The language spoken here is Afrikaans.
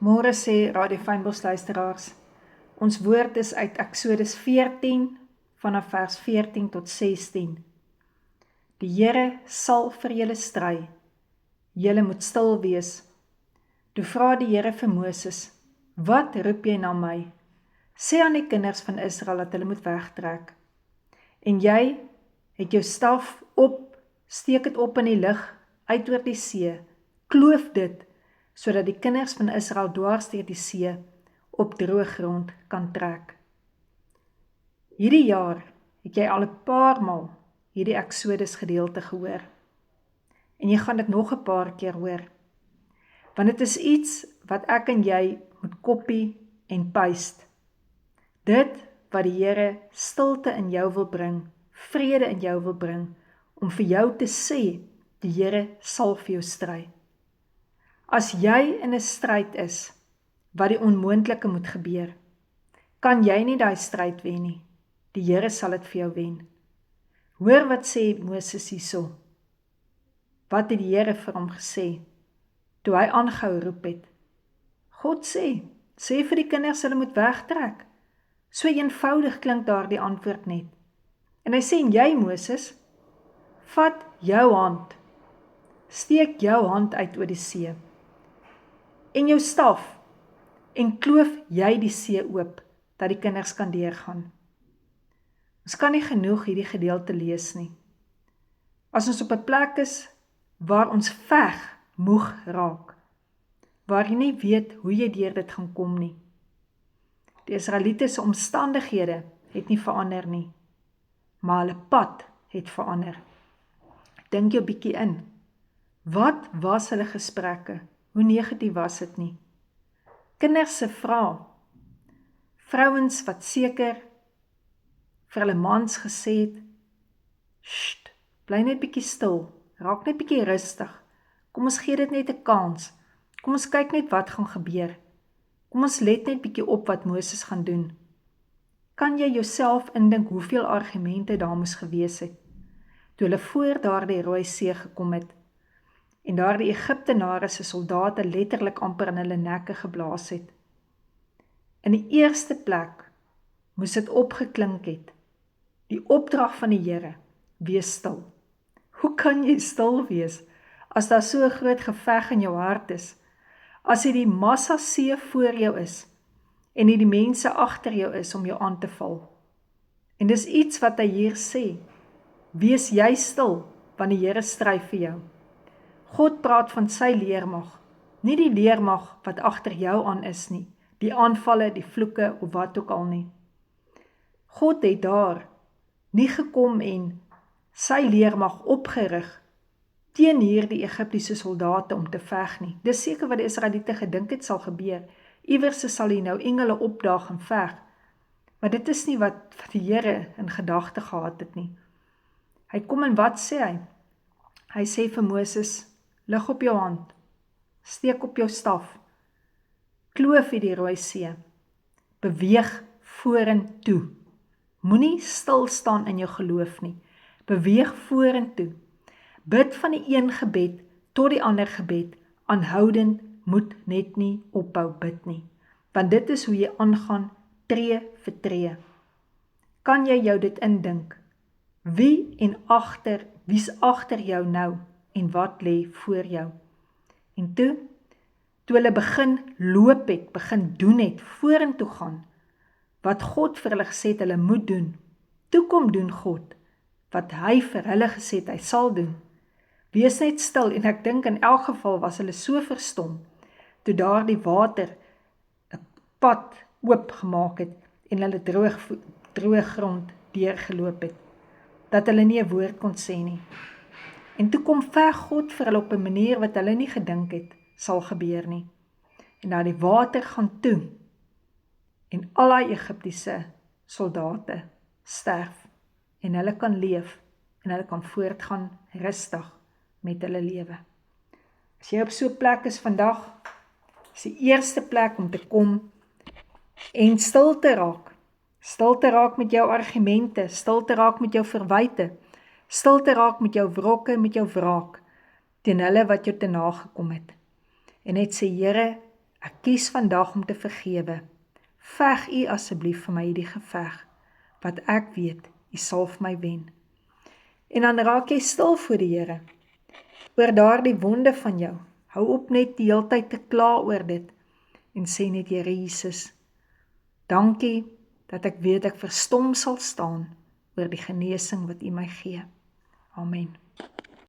Môre sê Radio Fynbos luisteraars, ons woord is uit Eksodus 14 vanaf vers 14 tot 16. Die Here sal vir julle stry, julle moet stil wees. Toe vra die Here vir Moses, wat roep jy na my? Sê aan die kinders van Israel dat hulle moet wegtrek. En jy het jou staf op, steek dit op in die lug, uit oor die see, kloof dit, sodat die kinders van Israel dwars deur die see op droë grond kan trek. Hierdie jaar het jy al 'n paar maal hierdie Eksodus gedeelte gehoor. En jy gaan dit nog 'n paar keer hoor. Want dit is iets wat ek en jy moet copy en paste. Dit wat die Here stilte in jou wil bring, vrede in jou wil bring, om vir jou te sê, die Here sal vir jou stry. As jy in 'n stryd is, wat die onmoontlike moet gebeur, kan jy nie daai stryd wen nie. Die Here sal dit vir jou wen. Hoor wat sê Moses hierso. Wat het die Here vir hom gesê, toe hy aangehou roep het? God sê vir die kinders hulle moet wegtrek. So eenvoudig klink daardie antwoord net. En hy sê, en jy Moses, vat jou hand, steek jou hand uit oor die see, en jou staf, en kloof jy die see oop, dat die kinders kan deurgaan. Ons kan nie genoeg hierdie gedeelte lees nie. As ons op 'n plek is, waar ons veg moeg raak, waar jy nie weet hoe jy deur dit gaan kom nie. Die Israeliete se omstandighede het nie verander nie, maar hulle pad het verander. Dink jou bietjie in. Wat was hulle gesprekke? Hoe negatief was dit nie? Kinders se vrae. Vrouens wat seker vir hulle mans gesê het, "Sst, bly net bietjie stil, raak net bietjie rustig. Kom ons gee dit net 'n kans. Kom ons kyk net wat gaan gebeur. Kom ons let net bietjie op wat Moses gaan doen." Kan jy jouself indink hoeveel argumente daar moes gewees het, toe hulle voor daardie Rooi See gekom het, en daardie Egiptenare se soldate letterlik amper in hulle nekke geblaas het. In die eerste plek moes dit opgeklink het, die opdrag van die Here, wees stil. Hoe kan jy stil wees, as daar so 'n groot geveg in jou hart is, as dit die massa see voor jou is, en nie die mense agter jou is om jou aan te val? En dis iets wat hy hier sê, wees jy stil, want die Here stry vir jou. God praat van sy leermag, nie die leermag wat agter jou aan is nie, die aanvalle, die vloeke of wat ook al nie. God het daar nie gekom en sy leermag opgerig teen hierdie Egiptiese soldate om te veg nie. Dis seker wat die Israeliete gedink het sal gebeur. Iewers sal hy nou engele opdaag en veg. Maar dit is nie wat die Here in gedagte gehad het nie. Hy kom en wat sê hy? Hy sê vir Moses, lig op jou hand, steek op jou staf, kloof die Rooi See, beweeg vorentoe. Moenie stil staan in jou geloof nie, beweeg vorentoe. Bid van die een gebed tot die ander gebed, aanhoudend moet net nie ophou bid nie, want dit is hoe jy aangaan tree vir tree. Kan jy jou dit indink? Wie's agter jou nou en wat lê voor jou? En toe hulle begin loop het, begin doen het, vorentoe gaan, wat God vir hulle gesê het hulle moet doen, toe kom doen God, wat hy vir hulle gesê het hy sal doen. Wees net stil, en ek dink in elk geval was hulle so verstom, toe daar die water 'n pad oop gemaak het, en hulle droë grond deurgeloop het, dat hulle nie 'n woord kon sê nie. En toe kom veg God vir hulle op 'n manier wat hulle nie gedink het sal gebeur nie. En nou die water gaan toe, en al die Egiptiese soldate sterf, en hulle kan leef, en hulle kan voortgaan rustig met hulle lewe. As jy op so 'n plek is vandag, is die eerste plek om te kom en stil te raak met jou argumente, stil te raak met jou verwyte, stil te raak met jou wrokke, met jou wraak, teen hulle wat jou te nagekom het. En net sê, Here, Ek kies vandag om te vergewe. Veg U asseblief vir my hierdie geveg, wat ek weet, U sal vir my wen. En dan raak jy stil voor die Here, oor daardie wonde van jou. Hou op net die hele tyd te kla oor dit, en sê net, Here Jesus, dankie, dat ek weet ek verstom sal staan, oor die genesing wat U my gee. Amen.